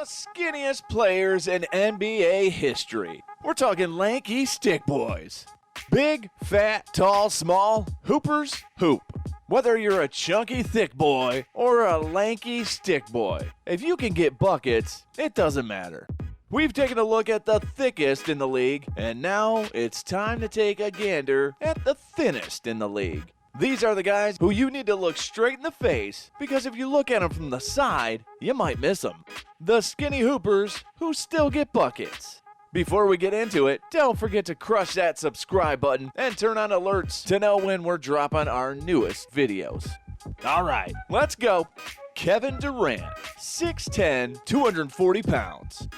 the skinniest players in NBA history. We're talking lanky stick boys. Big, fat, tall, small, hoopers hoop. Whether you're a chunky thick boy or a lanky stick boy, if you can get buckets, it doesn't matter. We've taken a look at the thickest in the league, and now it's time to take a gander at the thinnest in the league. These are the guys who you need to look straight in the face, because if you look at them from the side, you might miss them. The skinny hoopers who still get buckets. Before we get into it, don't forget to crush that subscribe button and turn on alerts to know when we're dropping our newest videos. Alright, let's go. Kevin Durant, 6'10", 240 pounds.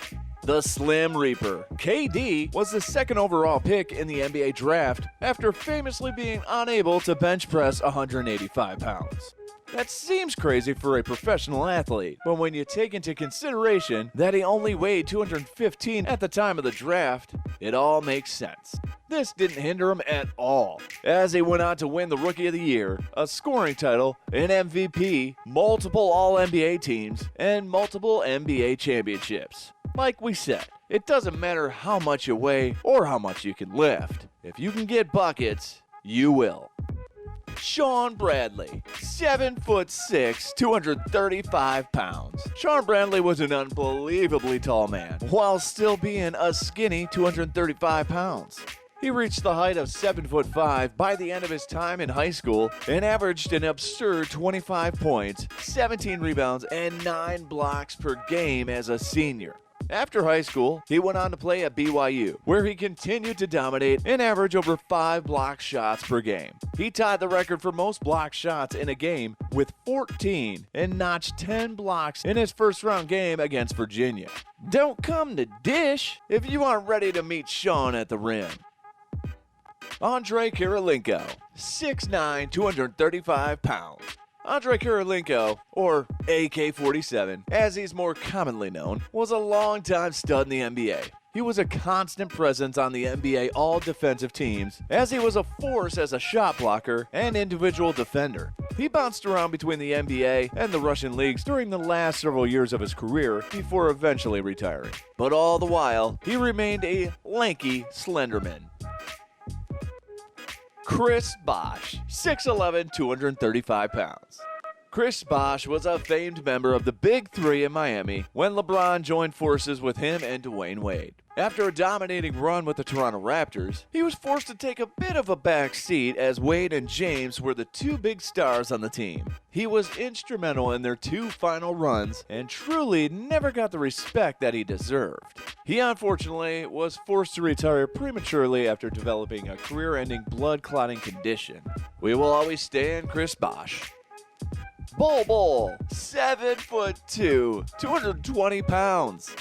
The Slim Reaper. KD was the second overall pick in the NBA draft after famously being unable to bench press 185 pounds. That seems crazy for a professional athlete, but when you take into consideration that he only weighed 215 at the time of the draft, it all makes sense. This didn't hinder him at all, as he went on to win the Rookie of the Year, a scoring title, an MVP, multiple All-NBA teams, and multiple NBA championships. Like we said, it doesn't matter how much you weigh or how much you can lift. If you can get buckets, you will. Sean Bradley, 7'6", 235 pounds. Sean Bradley was an unbelievably tall man, while still being a skinny 235 pounds. He reached the height of 7'5" by the end of his time in high school and averaged an absurd 25 points, 17 rebounds, and 9 blocks per game as a senior. After high school, he went on to play at BYU, where he continued to dominate and average over 5 block shots per game. He tied the record for most block shots in a game with 14 and notched 10 blocks in his first-round game against Virginia. Don't come to dish if you aren't ready to meet Sean at the rim. Andre Kirilenko, 6'9", 235 pounds. Andre Kirilenko, or AK-47, as he's more commonly known, was a longtime stud in the NBA. He was a constant presence on the NBA all-defensive teams, as he was a force as a shot blocker and individual defender. He bounced around between the NBA and the Russian leagues during the last several years of his career before eventually retiring. But all the while, he remained a lanky slenderman. Chris Bosh, 6'11", 235 pounds. Chris Bosh was a famed member of the Big Three in Miami when LeBron joined forces with him and Dwayne Wade. After a dominating run with the Toronto Raptors, he was forced to take a bit of a back seat as Wade and James were the two big stars on the team. He was instrumental in their 2 final runs and truly never got the respect that he deserved. He unfortunately was forced to retire prematurely after developing a career-ending blood clotting condition. We will always stand Chris Bosh. Bol Bol, 7'2", 220 pounds.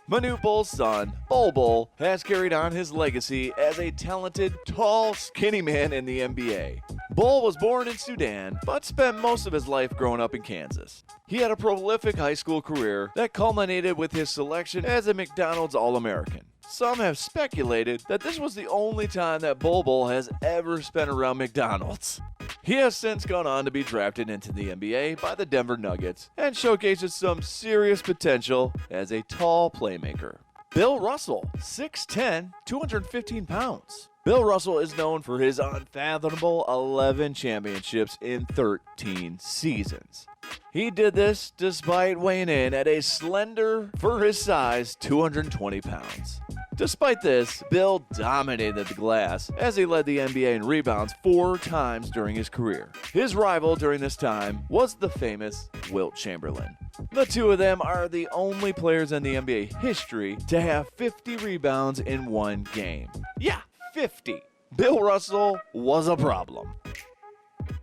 Manute Bol's son, Bol Bol, has carried on his legacy as a talented, tall, skinny man in the NBA. Bol was born in Sudan, but spent most of his life growing up in Kansas. He had a prolific high school career that culminated with his selection as a McDonald's All-American. Some have speculated that this was the only time that Bol Bol has ever spent around McDonald's. He has since gone on to be drafted into the NBA by the Denver Nuggets and showcases some serious potential as a tall playmaker. Bill Russell, 6'10", 215 pounds. Bill Russell is known for his unfathomable 11 championships in 13 seasons. He did this despite weighing in at a slender, for his size, 220 pounds. Despite this, Bill dominated the glass as he led the NBA in rebounds 4 times during his career. His rival during this time was the famous Wilt Chamberlain. The two of them are the only players in the NBA history to have 50 rebounds in one game. Yeah, 50. Bill Russell was a problem.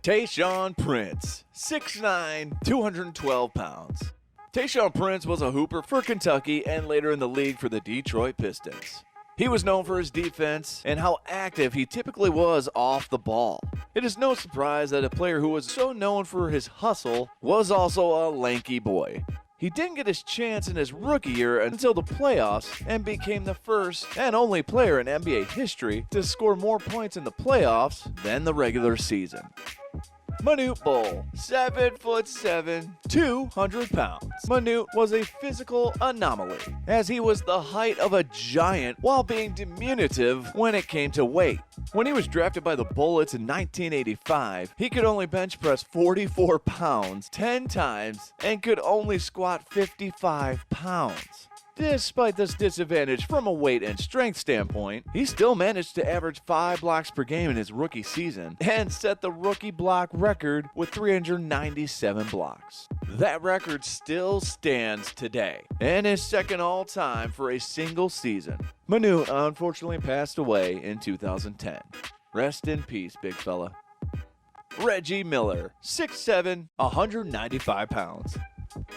Tayshaun Prince, 6'9", 212 pounds. Tayshaun Prince was a hooper for Kentucky and later in the league for the Detroit Pistons. He was known for his defense and how active he typically was off the ball. It is no surprise that a player who was so known for his hustle was also a lanky boy. He didn't get his chance in his rookie year until the playoffs and became the first and only player in NBA history to score more points in the playoffs than the regular season. Manute Bol, 7'7", 200 pounds. Manute was a physical anomaly, as he was the height of a giant while being diminutive when it came to weight. When he was drafted by the Bullets in 1985, he could only bench press 44 pounds 10 times and could only squat 55 pounds. Despite this disadvantage from a weight and strength standpoint, he still managed to average 5 blocks per game in his rookie season and set the rookie block record with 397 blocks. That record still stands today and is second all time for a single season. Manute unfortunately passed away in 2010. Rest in peace, big fella. Reggie Miller, 6'7", 195 pounds.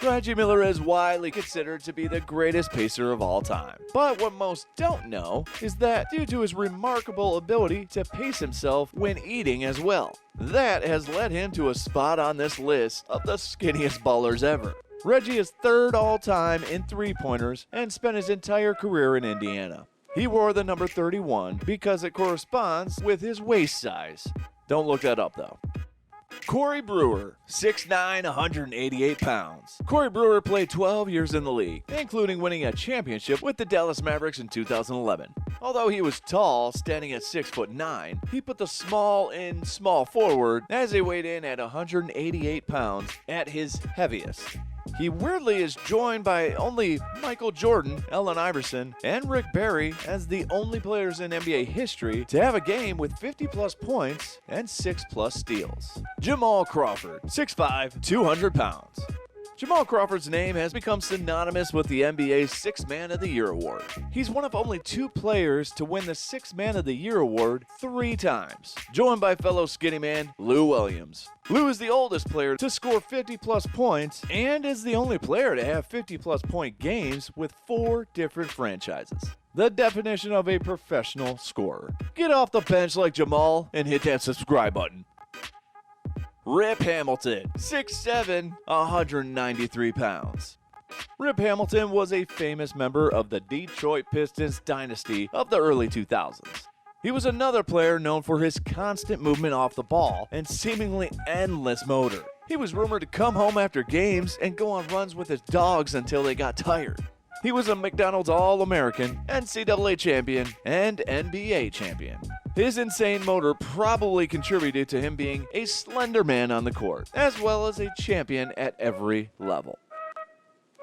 Reggie Miller is widely considered to be the greatest pacer of all time. But what most don't know is that due to his remarkable ability to pace himself when eating as well, that has led him to a spot on this list of the skinniest ballers ever. Reggie is third all time in three-pointers and spent his entire career in Indiana. He wore the number 31 because it corresponds with his waist size. Don't look that up though. Corey Brewer, 6'9", 188 pounds. Corey Brewer played 12 years in the league, including winning a championship with the Dallas Mavericks in 2011. Although he was tall, standing at 6'9", he put the small in small forward as he weighed in at 188 pounds at his heaviest. He weirdly is joined by only Michael Jordan, Allen Iverson, and Rick Barry as the only players in NBA history to have a game with 50-plus points and 6-plus steals. Jamal Crawford, 6'5", 200 pounds. Jamal Crawford's name has become synonymous with the NBA's Sixth Man of the Year award. He's one of only 2 players to win the Sixth Man of the Year award 3 times, joined by fellow skinny man Lou Williams. Lou is the oldest player to score 50-plus points and is the only player to have 50-plus point games with 4 different franchises. The definition of a professional scorer. Get off the bench like Jamal and hit that subscribe button. Rip Hamilton, 6'7", 193 pounds. Rip Hamilton was a famous member of the Detroit Pistons dynasty of the early 2000s. He was another player known for his constant movement off the ball and seemingly endless motor. He was rumored to come home after games and go on runs with his dogs until they got tired. He was a McDonald's All-American, NCAA champion, and NBA champion. His insane motor probably contributed to him being a slender man on the court, as well as a champion at every level.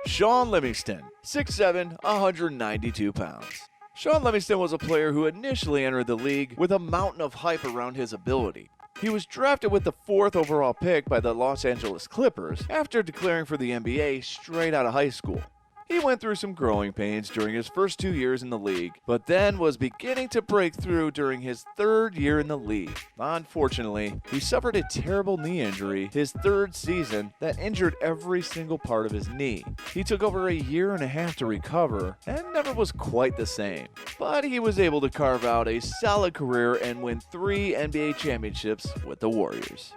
Shaun Livingston, 6'7", 192 pounds. Shaun Livingston was a player who initially entered the league with a mountain of hype around his ability. He was drafted with the 4th overall pick by the Los Angeles Clippers after declaring for the NBA straight out of high school. He went through some growing pains during his first 2 years in the league, but then was beginning to break through during his 3rd year in the league. Unfortunately, he suffered a terrible knee injury his 3rd season that injured every single part of his knee. He took over a year and a half to recover and never was quite the same, but he was able to carve out a solid career and win 3 NBA championships with the Warriors.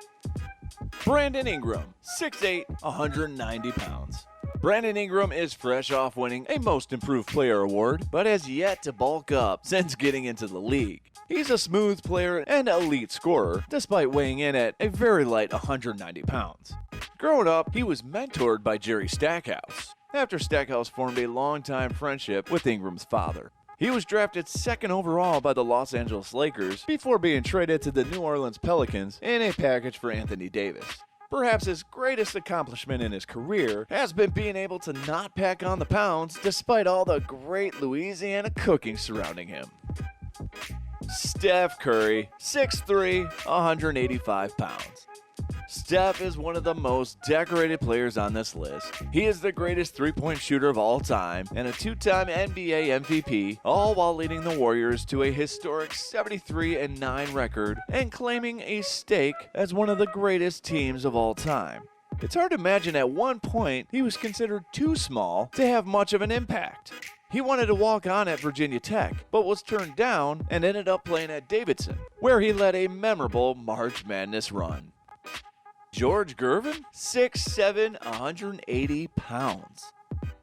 Brandon Ingram, 6'8", 190 pounds. Brandon Ingram is fresh off winning a Most Improved Player award, but has yet to bulk up since getting into the league. He's a smooth player and elite scorer, despite weighing in at a very light 190 pounds. Growing up, he was mentored by Jerry Stackhouse, after Stackhouse formed a long-time friendship with Ingram's father. He was drafted 2nd overall by the Los Angeles Lakers before being traded to the New Orleans Pelicans in a package for Anthony Davis. Perhaps his greatest accomplishment in his career has been being able to not pack on the pounds despite all the great Louisiana cooking surrounding him. Steph Curry, 6'3", 185 pounds. Steph is one of the most decorated players on this list. He is the greatest three-point shooter of all time and a 2-time NBA MVP, all while leading the Warriors to a historic 73-9 record and claiming a stake as one of the greatest teams of all time. It's hard to imagine at one point he was considered too small to have much of an impact. He wanted to walk on at Virginia Tech, but was turned down and ended up playing at Davidson, where he led a memorable March Madness run. George Gervin, 6'7", 180 pounds.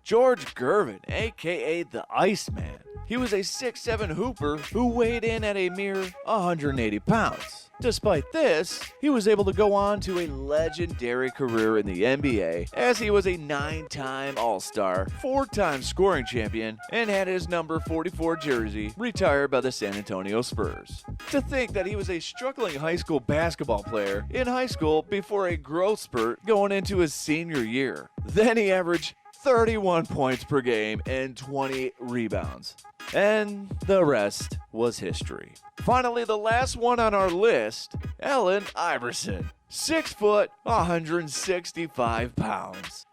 George Gervin, aka the Iceman. He was a 6'7" hooper who weighed in at a mere 180 pounds. Despite this, he was able to go on to a legendary career in the NBA as he was a 9-time All-Star, 4-time scoring champion, and had his number 44 jersey retired by the San Antonio Spurs. To think that he was a struggling high school basketball player in high school before a growth spurt going into his senior year. Then he averaged 31 points per game and 20 rebounds. And the rest was history. Finally, the last one on our list, Allen Iverson. 6 foot, 165 pounds.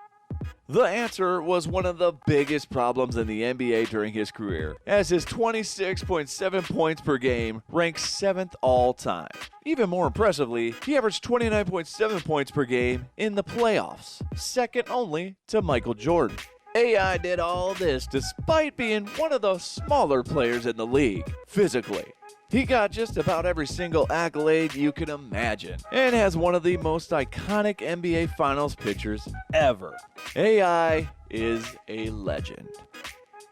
The answer was one of the biggest problems in the NBA during his career, as his 26.7 points per game ranks 7th all time. Even more impressively, he averaged 29.7 points per game in the playoffs, second only to Michael Jordan. AI did all this despite being one of the smaller players in the league, physically. He got just about every single accolade you can imagine, and has one of the most iconic NBA Finals pictures ever. AI is a legend.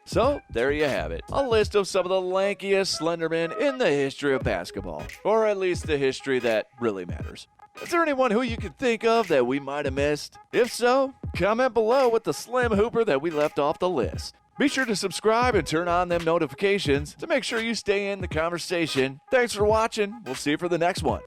So, there you have it, a list of some of the lankiest Slendermen in the history of basketball, or at least the history that really matters. Is there anyone who you can think of that we might have missed? If so, comment below with the slim hooper that we left off the list. Be sure to subscribe and turn on them notifications to make sure you stay in the conversation. Thanks for watching. We'll see you for the next one.